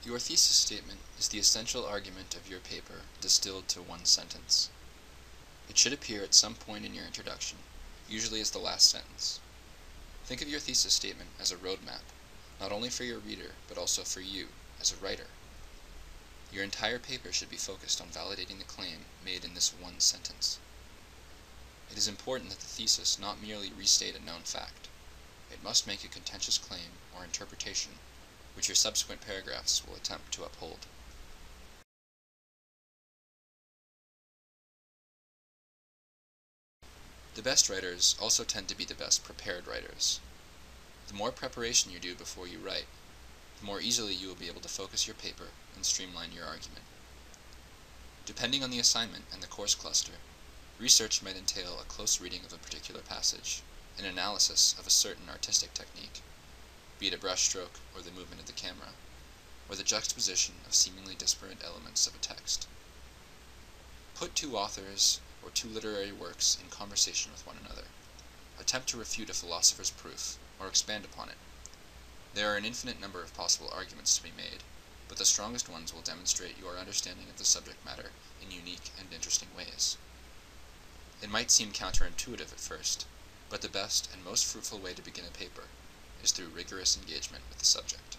Your thesis statement is the essential argument of your paper distilled to one sentence. It should appear at some point in your introduction, usually as the last sentence. Think of your thesis statement as a roadmap, not only for your reader, but also for you, as a writer. Your entire paper should be focused on validating the claim made in this one sentence. It is important that the thesis not merely restate a known fact. It must make a contentious claim or interpretation, which your subsequent paragraphs will attempt to uphold. The best writers also tend to be the best prepared writers. The more preparation you do before you write, the more easily you will be able to focus your paper and streamline your argument. Depending on the assignment and the course cluster, research might entail a close reading of a particular passage, an analysis of a certain artistic technique, be it a brushstroke or the movement of the camera, or the juxtaposition of seemingly disparate elements of a text. Put two authors or two literary works in conversation with one another. Attempt to refute a philosopher's proof, or expand upon it. There are an infinite number of possible arguments to be made, but the strongest ones will demonstrate your understanding of the subject matter in unique and interesting ways. It might seem counterintuitive at first, but the best and most fruitful way to begin a paper is through rigorous engagement with the subject.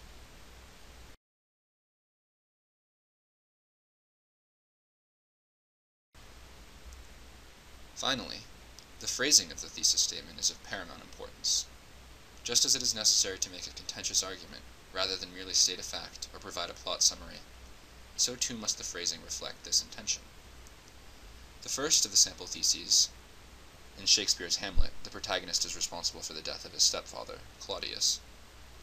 Finally, the phrasing of the thesis statement is of paramount importance. Just as it is necessary to make a contentious argument, rather than merely state a fact or provide a plot summary, so too must the phrasing reflect this intention. The first of the sample theses, in Shakespeare's Hamlet, the protagonist is responsible for the death of his stepfather, Claudius,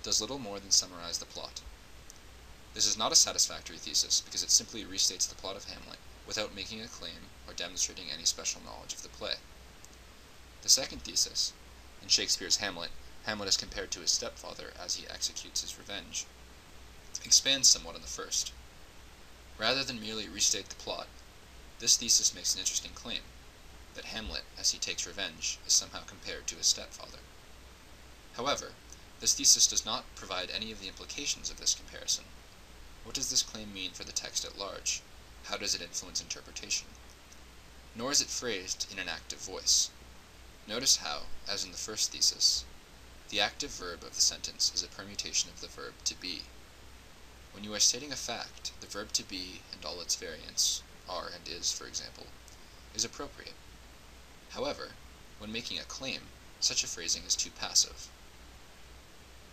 does little more than summarize the plot. This is not a satisfactory thesis because it simply restates the plot of Hamlet without making a claim or demonstrating any special knowledge of the play. The second thesis, in Shakespeare's Hamlet, Hamlet is compared to his stepfather as he executes his revenge, expands somewhat on the first. Rather than merely restate the plot, this thesis makes an interesting claim, that Hamlet, as he takes revenge, is somehow compared to his stepfather. However, this thesis does not provide any of the implications of this comparison. What does this claim mean for the text at large? How does it influence interpretation? Nor is it phrased in an active voice. Notice how, as in the first thesis, the active verb of the sentence is a permutation of the verb to be. When you are stating a fact, the verb to be and all its variants, are and is, for example, is appropriate. However, when making a claim, such a phrasing is too passive.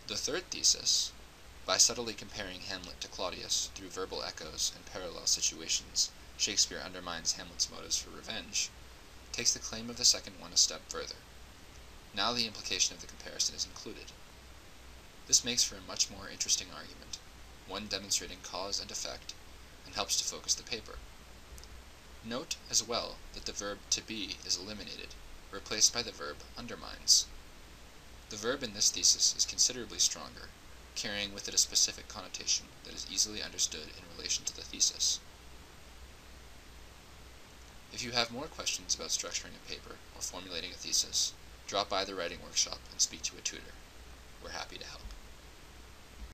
The third thesis, by subtly comparing Hamlet to Claudius through verbal echoes and parallel situations, Shakespeare undermines Hamlet's motives for revenge, takes the claim of the second one a step further. Now the implication of the comparison is included. This makes for a much more interesting argument, one demonstrating cause and effect, and helps to focus the paper. Note as well that the verb to be is eliminated, replaced by the verb undermines. The verb in this thesis is considerably stronger, carrying with it a specific connotation that is easily understood in relation to the thesis. If you have more questions about structuring a paper or formulating a thesis, drop by the writing workshop and speak to a tutor. We're happy to help.